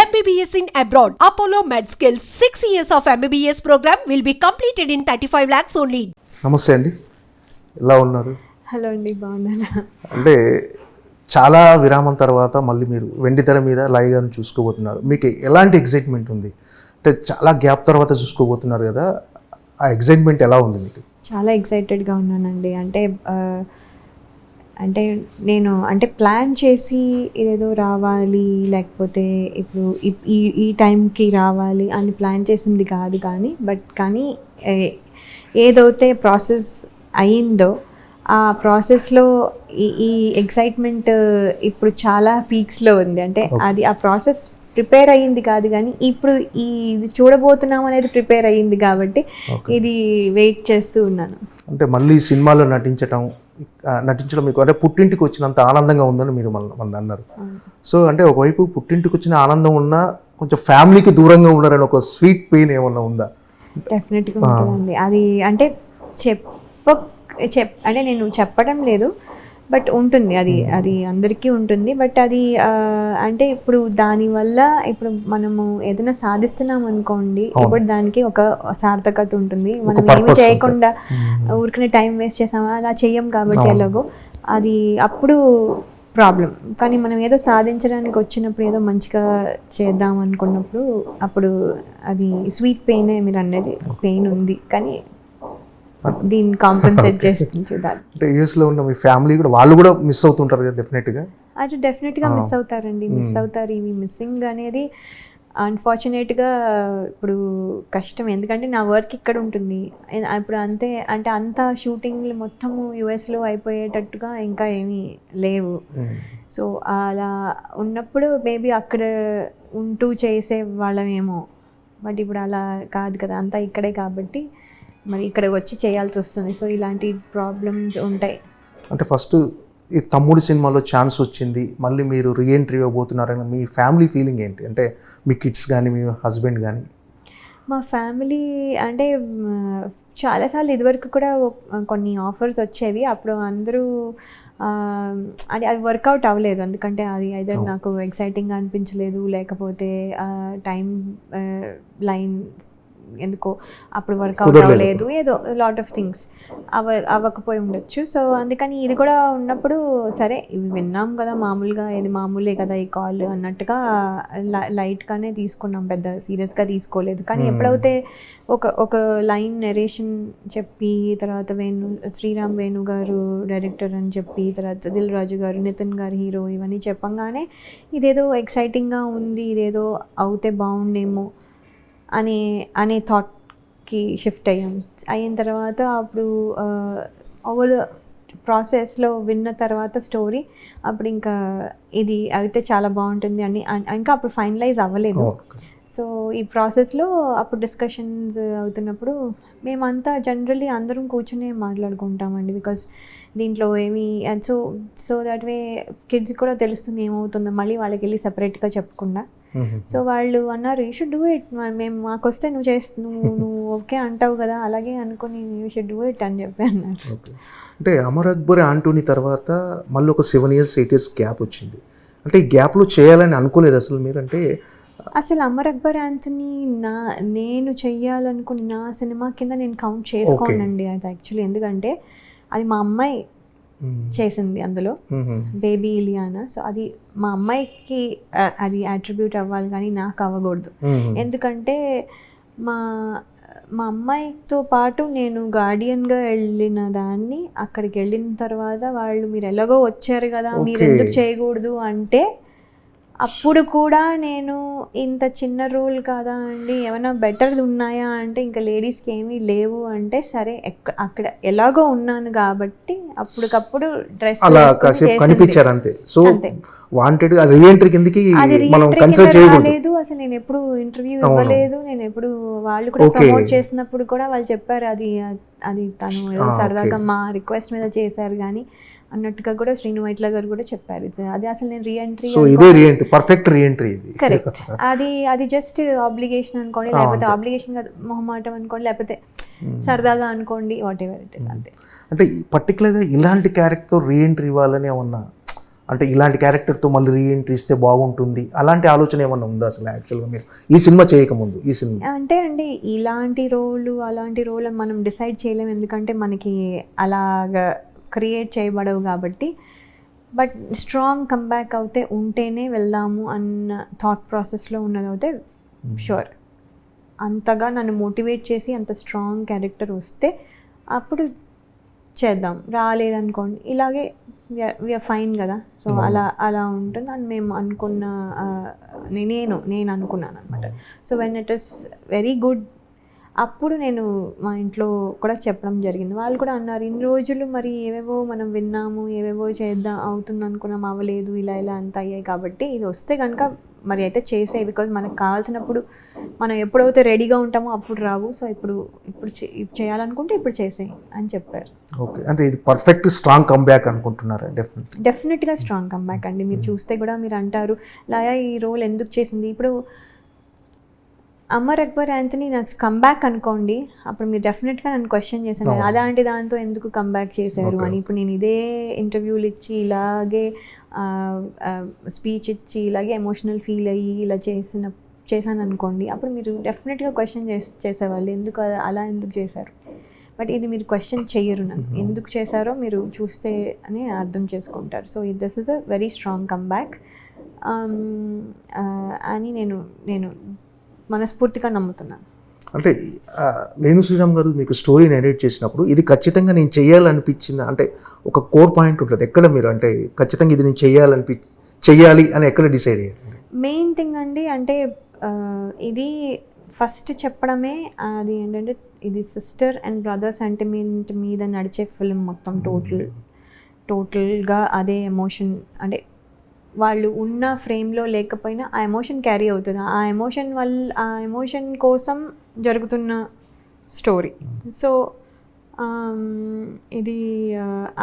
MBBS in abroad. Apollo MedSkill 6 years of MBBS program will be completed in 35 lakhs only. నమస్తే అండి, ఎలా ఉన్నారు? Hello అండి, బాగున్నాను. అంటే చాలా విరామం తర్వాత మళ్ళీ మీరు వెండితెర మీద లైవ్గా చూసుకోబోతున్నారు. మీకు ఎలాంటి ఎగ్జైట్మెంట్ ఉంది? అంటే చాలా గ్యాప్ తర్వాత చూసుకోబోతున్నారు కదా, ఆ ఎగ్జైట్మెంట్ ఎలా ఉంది మీకు? చాలా ఎక్సైటెడ్గా ఉన్నానండి. అంటే నేను ప్లాన్ చేసి ఏదో రావాలి, లేకపోతే ఇప్పుడు ఈ టైంకి రావాలి అని ప్లాన్ చేసింది కాదు, కానీ ఏదైతే ప్రాసెస్ అయిందో ఆ ప్రాసెస్లో ఈ ఎక్సైట్మెంట్ ఇప్పుడు చాలా పీక్స్లో ఉంది. అంటే అది ఆ ప్రాసెస్ ప్రిపేర్ అయ్యింది కాదు, కానీ ఇప్పుడు ఇది చూడబోతున్నాం అనేది ప్రిపేర్ అయ్యింది కాబట్టి ఇది వెయిట్ చేస్తూ ఉన్నాను. అంటే మళ్ళీ సినిమాలో నటించడం మీకు అంటే పుట్టింటికి వచ్చినంత ఆనందంగా ఉందని మీరు మన అన్నారు. సో అంటే ఒకవైపు పుట్టింటికి వచ్చిన ఆనందం ఉన్నా కొంచెం ఫ్యామిలీకి దూరంగా ఉన్నారని ఒక స్వీట్ పెయిన్ ఏమన్నా ఉందా? డెఫినెట్గా ఉంటుందండి. అది అంటే అంటే నేను చెప్పడం లేదు, బట్ ఉంటుంది, అది అందరికీ ఉంటుంది. బట్ అది అంటే ఇప్పుడు దానివల్ల ఇప్పుడు మనము ఏదైనా సాధిస్తున్నాం అనుకోండి, ఇప్పుడు దానికి ఒక సార్థకత ఉంటుంది. మనం ఏమి చేయకుండా ఊరికనే టైం వేస్ట్ చేసామా అలా చెయ్యం కాబట్టి ఎలాగో అది అప్పుడు ప్రాబ్లం. కానీ మనం ఏదో సాధించడానికి వచ్చినప్పుడు ఏదో మంచిగా చేద్దాం అనుకున్నప్పుడు అప్పుడు అది స్వీట్ పెయిన్ మీరు అనేది పెయిన్ ఉంది, కానీ దీన్ని కాంపెన్సేట్ చేస్తుంది చూడాలి. అంటే యూఎస్లో ఉన్న మీ ఫ్యామిలీ కూడా వాళ్ళు కూడా మిస్ అవుతుంటారు కదా డెఫినెట్గా? అది డెఫినెట్గా మిస్ అవుతారండి, మిస్ అవుతారు. ఇవి మిస్సింగ్ అనేది అన్ఫార్చునేట్గా ఇప్పుడు కష్టం, ఎందుకంటే నా వర్క్ ఇక్కడ ఉంటుంది. ఇప్పుడు అంత షూటింగ్లు మొత్తము యుఎస్లో అయిపోయేటట్టుగా ఇంకా ఏమీ లేవు. సో అలా ఉన్నప్పుడు మేబీ అక్కడ ఉంటూ చేసే వాళ్ళమేమో, బట్ ఇప్పుడు అలా కాదు కదా, అంతా ఇక్కడే కాబట్టి మరి ఇక్కడికి వచ్చి చేయాల్సి వస్తుంది. సో ఇలాంటి ప్రాబ్లమ్స్ ఉంటాయి. అంటే ఫస్ట్ ఈ తమ్ముడు సినిమాలో ఛాన్స్ వచ్చింది, మళ్ళీ మీరు రీఎంట్రీ ఇవ్వబోతున్నారని మీ ఫ్యామిలీ ఫీలింగ్ ఏంటి? అంటే మీ కిడ్స్ కానీ మీ హస్బెండ్ కానీ? మా ఫ్యామిలీ అంటే చాలాసార్లు ఇదివరకు కూడా కొన్ని ఆఫర్స్ వచ్చేవి, అప్పుడు అందరూ అది వర్కౌట్ అవ్వలేదు. ఎందుకంటే అది ఐదర్ నాకు ఎక్సైటింగ్గా అనిపించలేదు, లేకపోతే టైం లైన్ ఎందుకో అప్పుడు వర్కౌట్ అవ్వలేదు, ఏదో లాట్ ఆఫ్ థింగ్స్ అవ్వకపోయి ఉండొచ్చు. సో అందుకని ఇది కూడా ఉన్నప్పుడు సరే ఇవి విన్నాం కదా, మామూలుగా ఇది మామూలే కదా ఈ కాల్ అన్నట్టుగా లైట్గానే తీసుకున్నాం, పెద్ద సీరియస్గా తీసుకోలేదు. కానీ ఎప్పుడైతే ఒక లైన్ నెరేషన్ చెప్పి, తర్వాత శ్రీరామ్ వేణు గారు డైరెక్టర్ అని చెప్పి, తర్వాత దిల్ రాజు గారు, నితిన్ గారు హీరో, ఇవన్నీ చెప్పంగానే ఇదేదో ఎక్సైటింగ్గా ఉంది, ఇదేదో అవుతే బాగుండేమో అనే థాట్కి షిఫ్ట్ అయిన తర్వాత అప్పుడు ఓవర్ ప్రాసెస్లో విన్న తర్వాత స్టోరీ అప్పుడు ఇంకా ఇది అయితే చాలా బాగుంటుంది అని ఇంకా అప్పుడు ఫైనలైజ్ అవ్వలేదు. సో ఈ ప్రాసెస్లో అప్పుడు డిస్కషన్స్ అవుతున్నప్పుడు మేమంతా జనరల్లీ అందరం కూర్చునే మాట్లాడుకుంటామండి, బికాస్ దీంట్లో ఏమి సో దట్ వే కిడ్స్ కూడా తెలుస్తుంది ఏమవుతుందో, మళ్ళీ వాళ్ళకి వెళ్ళి సపరేట్గా చెప్పకుండా. సో వాళ్ళు అన్నారు యూ షుడ్ డూ ఇట్, మేము మాకు వస్తే నువ్వు ఓకే అంటావు కదా, అలాగే అనుకుని యూ షుడ్ డూ ఇట్ అని చెప్పి అన్నారు. అంటే అమర్ అక్బర్ ఆంటోనీ తర్వాత మళ్ళీ ఒక 7 years 8 years గ్యాప్ వచ్చింది. అంటే ఈ గ్యాప్లో చేయాలని అనుకోలేదు అసలు మీరు? అంటే అసలు అమర్ అక్బర్ ఆంటోనీ నేను చెయ్యాలనుకున్న సినిమా కింద నేను కౌంట్ చేసుకోనండి అది యాక్చువల్లీ, ఎందుకంటే అది మా అమ్మాయి చేసింది అందులో, బేబీ ఇలియానా. సో అది మా అమ్మాయికి అది అట్రిబ్యూట్ అవ్వాలి, కానీ నాకు అవ్వకూడదు. ఎందుకంటే మా అమ్మాయితో పాటు నేను గార్డియన్గా వెళ్ళిన దాన్ని అక్కడికి వెళ్ళిన తర్వాత వాళ్ళు మీరు ఎలాగో వచ్చారు కదా, మీరు ఎందుకు చేయకూడదు అంటే అప్పుడు కూడా నేను ఇంత చిన్న రోల్ కాదా అండి, ఏమైనా బెటర్ ఉన్నాయా అంటే ఇంకా లేడీస్కి ఏమీ లేవు అంటే సరే అక్కడ ఎలాగో ఉన్నాను కాబట్టి అప్పటికప్పుడు డ్రెస్ కనిపించారు అంతే. సో వాంటెడ్ రీఎంట్రీ కిందకి మనం కన్సిడర్ చేయకూడదు. అసలు నేను ఎప్పుడు ఇంటర్వ్యూ ఇవ్వలేదు, నేను ఎప్పుడు వాళ్ళు కూడా ప్రమోట్ చేసినప్పుడు కూడా వాళ్ళు చెప్పారు అది తను సరదాగా మా రిక్వెస్ట్ మీద చేశారు కానీ అన్నట్టుగా కూడా శ్రీను వైట్ల గారు కూడా చెప్పారు. అది అసలు నేను రీఎంట్రీ, పర్ఫెక్ట్ రీఎంట్రీ ఇది, కరెక్ట్. అది జస్ట్ ఆబ్లిగేషన్ అనుకోండి, లేకపోతే ఆబ్లిగేషన్ మొహమాటం అనుకోండి, లేకపోతే సరదాగా అనుకోండి, వాట్ ఎవర్ ఇట్ ఇస్ అంతే. అంటే పర్టికులర్గా ఇలాంటి క్యారెక్టర్ రీఎంట్రీ ఇవ్వాలని ఏమన్నా అంటే ఇలాంటి క్యారెక్టర్తో మళ్ళీ రీఎంట్రీ ఇస్తే బాగుంటుంది అలాంటి ఆలోచన ఏమన్నా ఉందా అసలు యాక్చువల్గా మీరు ఈ సినిమా చేయకముందు? ఈ సినిమా అంటే అండి ఇలాంటి రోలు అలాంటి రోల్ అని మనం డిసైడ్ చేయలేము, ఎందుకంటే మనకి అలాగా క్రియేట్ చేయబడవు కాబట్టి. బట్ స్ట్రాంగ్ కంబ్యాక్ అవుతే ఉంటేనే వెళ్దాము అన్న థాట్ ప్రాసెస్లో ఉన్నదైతే షూర్. అంతగా నన్ను మోటివేట్ చేసి అంత స్ట్రాంగ్ క్యారెక్టర్ వస్తే అప్పుడు చేద్దాం. రాలేదనుకోండి ఇలాగే వీఆర్ ఫైన్ కదా. సో అలా ఉంటుంది అని మేము అనుకున్న, నేను అనుకున్నాను అనమాట. So when it is very good అప్పుడు నేను మా ఇంట్లో కూడా చెప్పడం జరిగింది. వాళ్ళు కూడా అన్నారు, ఇన్ని రోజులు మరి ఏవేవో మనం విన్నాము, ఏవేవో చేద్దాం అవుతుంది అనుకున్నాం, అవ్వలేదు, ఇలా అంత అయ్యాయి, కాబట్టి ఇది వస్తే కనుక మరి అయితే చేసేవి, బికాజ్ మనకు కావాల్సినప్పుడు మనం ఎప్పుడైతే రెడీగా ఉంటామో అప్పుడు రావు. సో ఇప్పుడు చేయాలనుకుంటే ఇప్పుడు చేసేయి అని చెప్పారు. ఓకే, అంటే ఇది పర్ఫెక్ట్ స్ట్రాంగ్ కంబ్యాక్ అనుకుంటున్నారా? డెఫినెట్గా స్ట్రాంగ్ కంబ్యాక్ అండి. మీరు చూస్తే కూడా మీరు అంటారు లాయా ఈ రోల్ ఎందుకు చేసింది. ఇప్పుడు అమర్ అక్బర్ యాంథనీ నాకు కంబ్యాక్ అనుకోండి, అప్పుడు మీరు డెఫినెట్గా నన్ను క్వశ్చన్ చేశాను అలాంటి దాంతో ఎందుకు కంబ్యాక్ చేశారు అని. ఇప్పుడు నేను ఇదే ఇంటర్వ్యూలు ఇచ్చి ఇలాగే స్పీచ్ ఇచ్చి ఇలాగే ఎమోషనల్ ఫీల్ అయ్యి ఇలా చేశాను అనుకోండి, అప్పుడు మీరు డెఫినెట్గా క్వశ్చన్ చేసేవాళ్ళు ఎందుకు అలా ఎందుకు చేశారు. బట్ ఇది మీరు క్వశ్చన్ చెయ్యరు, నన్ను ఎందుకు చేశారో మీరు చూస్తే అని అర్థం చేసుకుంటారు. So this is a very strong comeback అని నేను మనస్ఫూర్తిగా నమ్ముతున్నాను. అంటే వేణు శ్రీరామ్ గారు మీకు స్టోరీ నెరేట్ చేసినప్పుడు ఇది ఖచ్చితంగా నేను చేయాలనిపించిన, అంటే ఒక కోర్ పాయింట్ ఉంటుంది ఎక్కడ మీరు అంటే ఖచ్చితంగా ఇది నేను చెయ్యాలి అని ఎక్కడ డిసైడ్ అయ్యారు? మెయిన్ థింగ్ అండి అంటే ఇది ఫస్ట్ చెప్పడమే, అది ఏంటంటే ఇది సిస్టర్ అండ్ బ్రదర్ సెంటిమెంట్ మీద నడిచే ఫిల్మ్ మొత్తం టోటల్గా అదే ఎమోషన్, అంటే వాళ్ళు ఉన్న ఫ్రేమ్లో లేకపోయినా ఆ ఎమోషన్ క్యారీ అవుతుంది, ఆ ఎమోషన్ కోసం జరుగుతున్న స్టోరీ. సో ఇది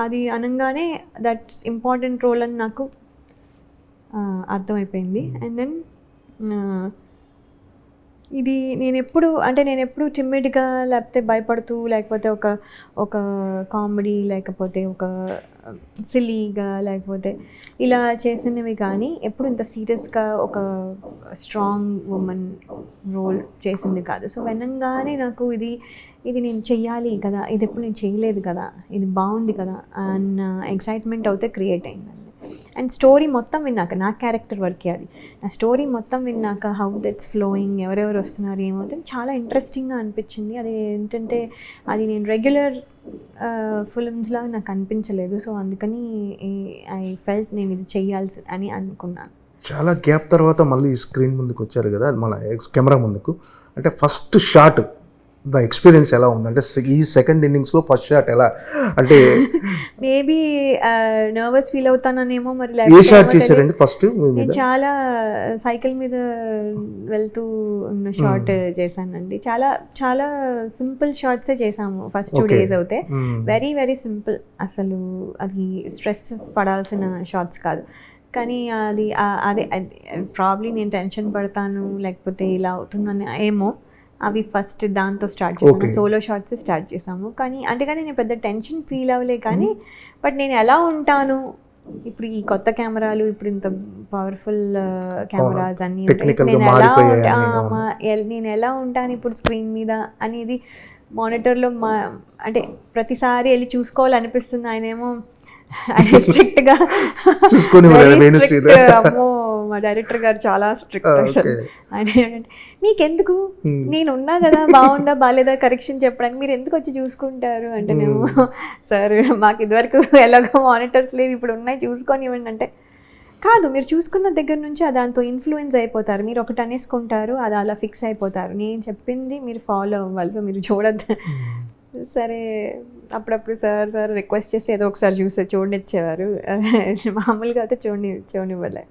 అది అనగానే దట్స్ ఇంపార్టెంట్ రోల్ అని నాకు అర్థమైపోయింది. అండ్ దెన్ ఇది నేను ఎప్పుడు టిమ్మిడ్గా లేకపోతే భయపడుతూ లేకపోతే ఒక కామెడీ లేకపోతే ఒక సిల్లీగా లేకపోతే ఇలా చేసినవి కానీ ఎప్పుడు ఇంత సీరియస్గా ఒక స్ట్రాంగ్ ఉమెన్ రోల్ చేసింది కాదు. సో వినంగానే నాకు ఇది నేను చెయ్యాలి కదా, ఇది ఎప్పుడు నేను చేయలేదు కదా, ఇది బాగుంది కదా అన్న ఎక్సైట్మెంట్ అయితే క్రియేట్ అయిందండి. అండ్ స్టోరీ మొత్తం విన్నాక, నా క్యారెక్టర్ వర్కే అది, నా స్టోరీ మొత్తం విన్నాక హౌ దట్స్ ఫ్లోయింగ్, ఎవరెవరు వస్తున్నారు ఏమవుతుంది చాలా ఇంట్రెస్టింగ్గా అనిపించింది. అది ఏంటంటే అది నేను రెగ్యులర్ ఫిల్మ్స్లా నాకు అనిపించలేదు. సో అందుకని ఐ ఫెల్ట్ నేను ఇది చెయ్యాల్సి అని అనుకున్నాను. చాలా గ్యాప్ తర్వాత మళ్ళీ స్క్రీన్ ముందుకు వచ్చారు కదా, మన కెమెరా ముందుకు. అంటే ఫస్ట్ షాట్ ద ఎక్స్పీరియన్స్ ఎలా ఉంది? అంటే ఈ సెకండ్ ఇన్నింగ్స్లో ఫస్ట్ షాట్ ఎలా, అంటే మేబీ నర్వస్ ఫీల్ అవుతాననేమో మరి. ఏ షాట్ చేశారండి ఫస్ట్? నేను చాలా సైకిల్ మీద వెళ్తూ ఉన్న షాట్ చేశానండి. చాలా చాలా సింపుల్ షాట్సే చేసాము ఫస్ట్ 2 days అయితే. వెరీ వెరీ సింపుల్, అసలు అది స్ట్రెస్ పడాల్సిన షాట్స్ కాదు. కానీ అదే ప్రాబ్లీ నేను టెన్షన్ పడతాను లేకపోతే ఇలా అవుతుందని ఏమో, అవి ఫస్ట్ దాంతో స్టార్ట్ చేసాము, సోలో షాట్స్ స్టార్ట్ చేసాము. కానీ నేను పెద్ద టెన్షన్ ఫీల్ అవ్వలే. కానీ బట్ నేను ఎలా ఉంటాను ఇప్పుడు ఈ కొత్త కెమెరాలు, ఇప్పుడు ఇంత పవర్ఫుల్ కెమెరాస్ అన్నీ నేను ఎలా ఉంటాను ఇప్పుడు స్క్రీన్ మీద అనేది మానిటర్లో అంటే ప్రతిసారి వెళ్ళి చూసుకోవాలనిపిస్తుంది. ఆయనేమో స్ట్రిక్ట్గా అమ్మో మా డైరెక్టర్ గారు చాలా స్ట్రిక్ట్ అసలు. ఆయన మీకెందుకు, నేను ఉన్నా కదా, బాగుందా బాగాలేదా కరెక్షన్ చెప్పడానికి, మీరు ఎందుకు వచ్చి చూసుకుంటారు అంటే, నేను సార్ మాకు ఇదివరకు ఎలాగో మానిటర్స్ లేవు, ఇప్పుడు ఉన్నాయి చూసుకొని ఇవ్వండి అంటే, కాదు మీరు చూసుకున్న దగ్గర నుంచి దాంతో ఇన్ఫ్లుయెన్స్ అయిపోతారు, మీరు ఒకటి అనేసుకుంటారు, అది అలా ఫిక్స్ అయిపోతారు, నేను చెప్పింది మీరు ఫాలో అవ్వాలి, సో మీరు చూడద్దు. సరే అప్పుడప్పుడు సార్ రిక్వెస్ట్ చేసి ఏదో ఒకసారి చూడనిచ్చేవారు, మామూలుగా అయితే చూడనివ్వలే.